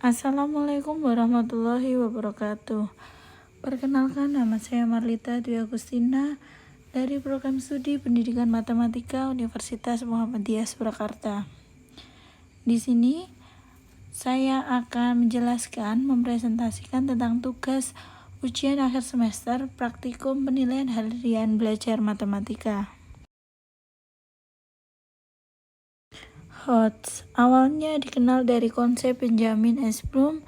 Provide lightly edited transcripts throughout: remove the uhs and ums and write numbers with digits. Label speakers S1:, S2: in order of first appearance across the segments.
S1: Assalamualaikum warahmatullahi wabarakatuh. Perkenalkan, nama saya Marlita Dwi Agustina dari Program Studi Pendidikan Matematika Universitas Muhammadiyah Surakarta. Di sini saya akan mempresentasikan tentang tugas ujian akhir semester praktikum penilaian harian belajar matematika. HOTS awalnya dikenal dari konsep Benjamin S. Bloom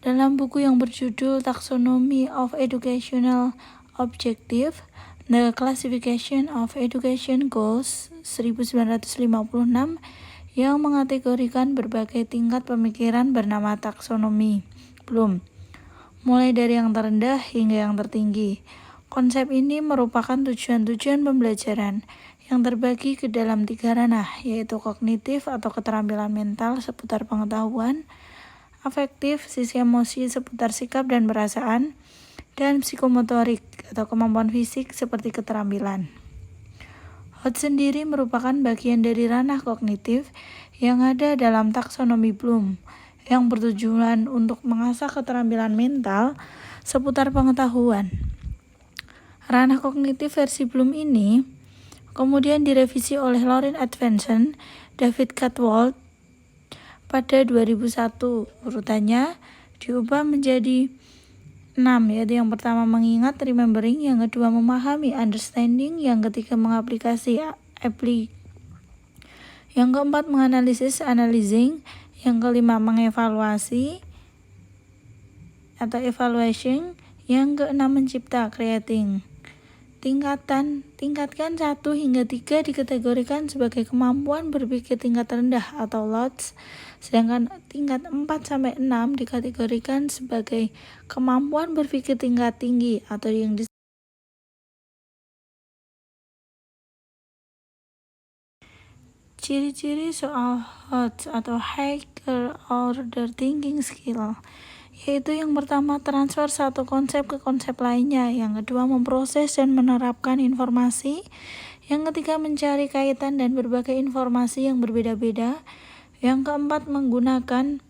S1: dalam buku yang berjudul Taxonomy of Educational Objective, The Classification of Education Goals 1956 yang mengategorikan berbagai tingkat pemikiran bernama taksonomi Bloom, mulai dari yang terendah hingga yang tertinggi. Konsep ini merupakan tujuan-tujuan pembelajaran yang terbagi ke dalam 3 ranah, yaitu kognitif atau keterampilan mental seputar pengetahuan, afektif, sisi emosi seputar sikap dan perasaan, dan psikomotorik atau kemampuan fisik seperti keterampilan. HOTS sendiri merupakan bagian dari ranah kognitif yang ada dalam taksonomi Bloom, yang bertujuan untuk mengasah keterampilan mental seputar pengetahuan. Ranah kognitif versi Bloom ini kemudian direvisi oleh Lauren Advenson, David Catwald pada 2001. Urutannya diubah menjadi 6, yaitu yang pertama mengingat, remembering, yang kedua memahami, understanding, yang ketiga mengaplikasi, yang keempat menganalisis, analyzing, yang kelima mengevaluasi atau evaluation, yang keenam mencipta, creating. Tingkatan 1 hingga 3 dikategorikan sebagai kemampuan berpikir tingkat rendah atau LOTS, sedangkan tingkat 4 sampai 6 dikategorikan sebagai kemampuan berpikir tingkat tinggi atau yang Ciri-ciri soal HOTS atau Higher Order Thinking Skill, yaitu yang pertama transfer satu konsep ke konsep lainnya, yang kedua memproses dan menerapkan informasi, yang ketiga mencari kaitan dan berbagai informasi yang berbeda-beda, yang keempat menggunakan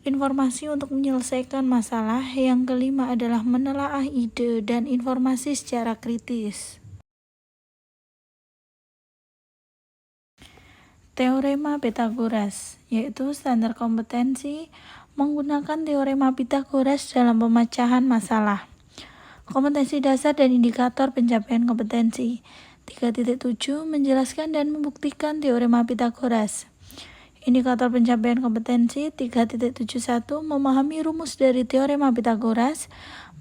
S1: informasi untuk menyelesaikan masalah, yang kelima adalah menelaah ide dan informasi secara kritis. Teorema Pythagoras, yaitu standar kompetensi menggunakan teorema Pythagoras dalam pemecahan masalah. Kompetensi dasar dan indikator pencapaian kompetensi. 3.7 menjelaskan dan membuktikan teorema Pythagoras. Indikator pencapaian kompetensi. 3.71 memahami rumus dari teorema Pythagoras,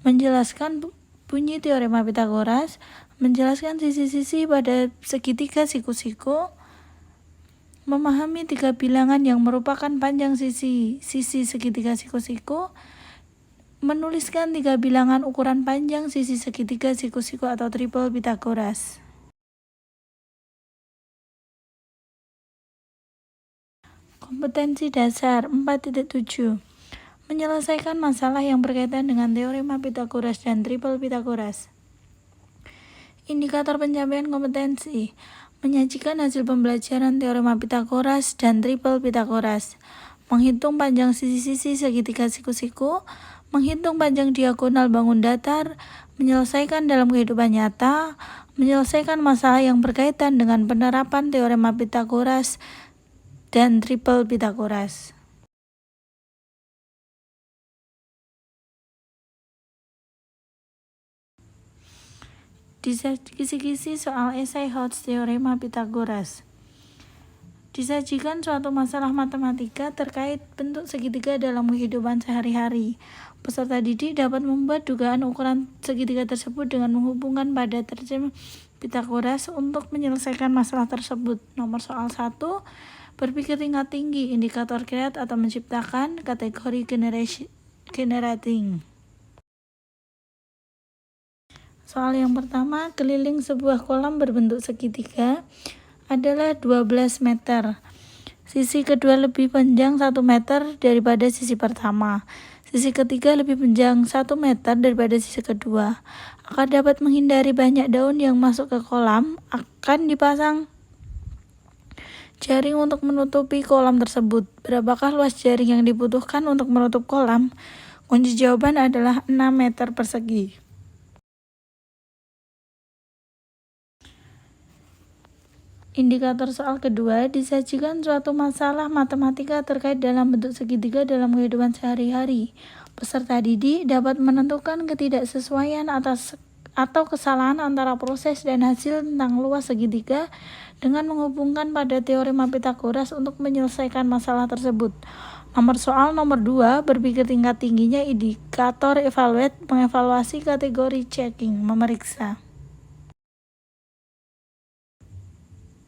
S1: menjelaskan bunyi teorema Pythagoras, menjelaskan sisi-sisi pada segitiga siku-siku, memahami 3 bilangan yang merupakan panjang sisi segitiga siku-siku, menuliskan 3 bilangan ukuran panjang sisi segitiga siku-siku atau triple Pythagoras. Kompetensi dasar 4.7 menyelesaikan masalah yang berkaitan dengan teorema Pythagoras dan triple Pythagoras. Indikator pencapaian kompetensi menyajikan hasil pembelajaran teorema Pythagoras dan triple Pythagoras, menghitung panjang sisi-sisi segitiga siku-siku, menghitung panjang diagonal bangun datar, menyelesaikan dalam kehidupan nyata, menyelesaikan masalah yang berkaitan dengan penerapan teorema Pythagoras dan triple Pythagoras. Kisi-kisi soal esai HOTS teorema Pythagoras. Disajikan suatu masalah matematika terkait bentuk segitiga dalam kehidupan sehari-hari. Peserta didik dapat membuat dugaan ukuran segitiga tersebut dengan menghubungkan pada teorema Pythagoras untuk menyelesaikan masalah tersebut. Nomor soal 1, berpikir tingkat tinggi, indikator create atau menciptakan, kategori generating. Soal yang pertama, keliling sebuah kolam berbentuk segitiga adalah 12 meter. Sisi kedua lebih panjang 1 meter daripada sisi pertama. Sisi ketiga lebih panjang 1 meter daripada sisi kedua. Agar dapat menghindari banyak daun yang masuk ke kolam, akan dipasang jaring untuk menutupi kolam tersebut. Berapakah luas jaring yang dibutuhkan untuk menutup kolam? Kunci jawaban adalah 6 meter persegi. Indikator soal kedua, disajikan suatu masalah matematika terkait dalam bentuk segitiga dalam kehidupan sehari-hari. Peserta didik dapat menentukan ketidaksesuaian atau kesalahan antara proses dan hasil tentang luas segitiga dengan menghubungkan pada teorema Pythagoras untuk menyelesaikan masalah tersebut. Nomor soal nomor 2, berpikir tingkat tingginya indikator evaluate, mengevaluasi kategori checking, memeriksa.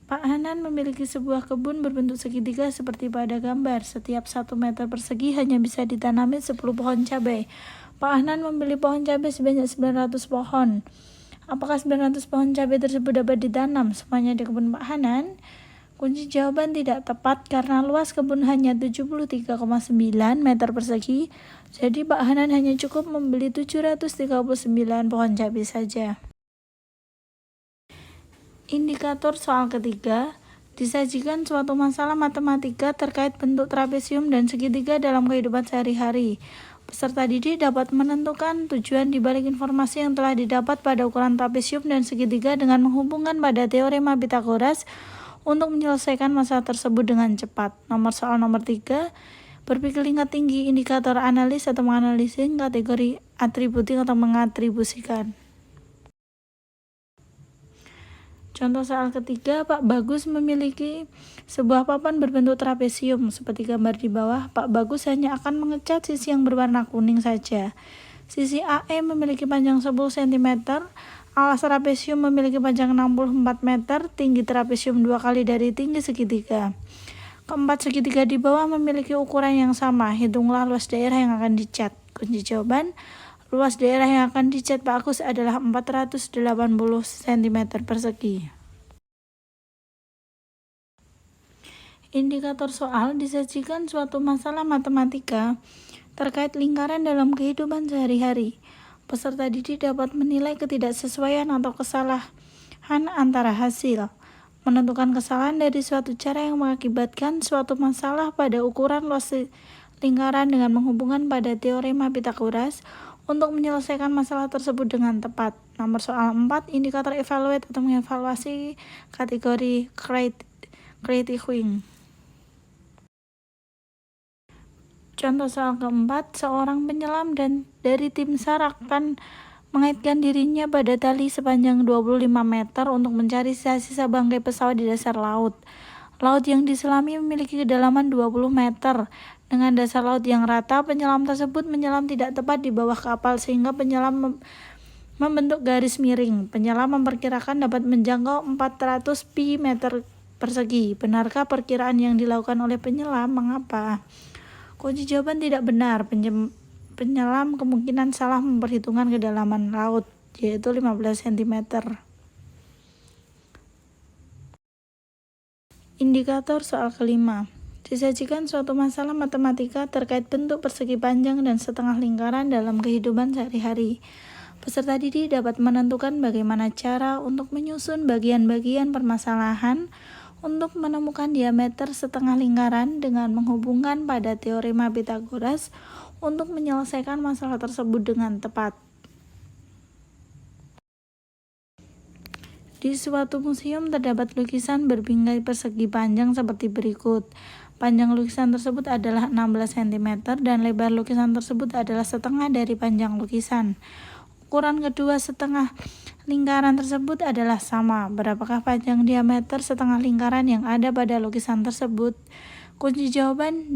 S1: Pak Hanan memiliki sebuah kebun berbentuk segitiga seperti pada gambar. Setiap 1 meter persegi hanya bisa ditanami 10 pohon cabai. Pak Hanan membeli pohon cabai sebanyak 900 pohon. Apakah 900 pohon cabai tersebut dapat ditanam semuanya di kebun Pak Hanan? Kunci jawaban tidak tepat karena luas kebun hanya 73,9 meter persegi. Jadi Pak Hanan hanya cukup membeli 739 pohon cabai saja. Indikator soal ketiga, disajikan suatu masalah matematika terkait bentuk trapesium dan segitiga dalam kehidupan sehari-hari. Peserta didik dapat menentukan tujuan dibalik informasi yang telah didapat pada ukuran trapesium dan segitiga dengan menghubungkan pada teorema Pythagoras untuk menyelesaikan masalah tersebut dengan cepat. Nomor soal nomor 3, berpikir tingkat tinggi indikator analis atau menganalisis kategori atributing atau mengatribusikan. Contoh soal ketiga, Pak Bagus memiliki sebuah papan berbentuk trapesium. Seperti gambar di bawah, Pak Bagus hanya akan mengecat sisi yang berwarna kuning saja. Sisi AE memiliki panjang 10 cm, alas trapesium memiliki panjang 64 meter, tinggi trapesium 2 kali dari tinggi segitiga. Keempat segitiga di bawah memiliki ukuran yang sama, hitunglah luas daerah yang akan dicat. Kunci jawaban, luas daerah yang akan dicat Pak Agus adalah 480 cm persegi. Indikator soal, disajikan suatu masalah matematika terkait lingkaran dalam kehidupan sehari-hari. Peserta didik dapat menilai ketidaksesuaian atau kesalahan antara hasil. Menentukan kesalahan dari suatu cara yang mengakibatkan suatu masalah pada ukuran luas lingkaran dengan menghubungkan pada teorema Pythagoras untuk menyelesaikan masalah tersebut dengan tepat. Nomor soal 4, indikator evaluate atau mengevaluasi kategori criticing. Contoh soal keempat, seorang penyelam dari tim SAR akan mengaitkan dirinya pada tali sepanjang 25 meter untuk mencari sisa-sisa bangkai pesawat di dasar laut. Laut yang diselami memiliki kedalaman 20 meter. Dengan dasar laut yang rata, penyelam tersebut menyelam tidak tepat di bawah kapal sehingga penyelam membentuk garis miring. Penyelam memperkirakan dapat menjangkau 400 pi meter persegi. Benarkah perkiraan yang dilakukan oleh penyelam? Mengapa? Kunci jawaban tidak benar. Penyelam kemungkinan salah memperhitungkan kedalaman laut, yaitu 15 cm. Indikator soal kelima, disajikan suatu masalah matematika terkait bentuk persegi panjang dan setengah lingkaran dalam kehidupan sehari-hari. Peserta didik dapat menentukan bagaimana cara untuk menyusun bagian-bagian permasalahan untuk menemukan diameter setengah lingkaran dengan menghubungkan pada teorema Pythagoras untuk menyelesaikan masalah tersebut dengan tepat. Di suatu museum terdapat lukisan berbingkai persegi panjang seperti berikut. Panjang lukisan tersebut adalah 16 cm dan lebar lukisan tersebut adalah setengah dari panjang lukisan. Ukuran kedua setengah lingkaran tersebut adalah sama. Berapakah panjang diameter setengah lingkaran yang ada pada lukisan tersebut? Kunci jawaban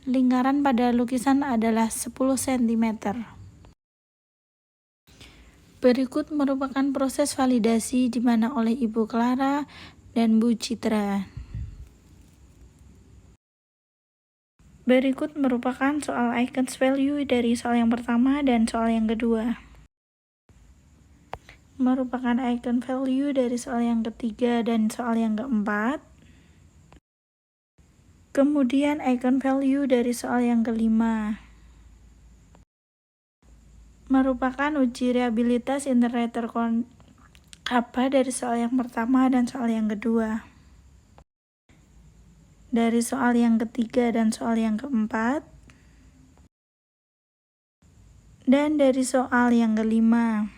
S1: lingkaran pada lukisan adalah 10 cm. Berikut merupakan proses validasi di mana oleh Ibu Clara dan Bu Citra. Berikut merupakan soal eigenvalue dari soal yang pertama dan soal yang kedua. Merupakan eigenvalue dari soal yang ketiga dan soal yang keempat. Kemudian eigenvalue dari soal yang kelima. Merupakan uji reliabilitas iterator dari soal yang pertama dan soal yang kedua. dari soal yang ketiga dan soal yang keempat, dan dari soal yang kelima.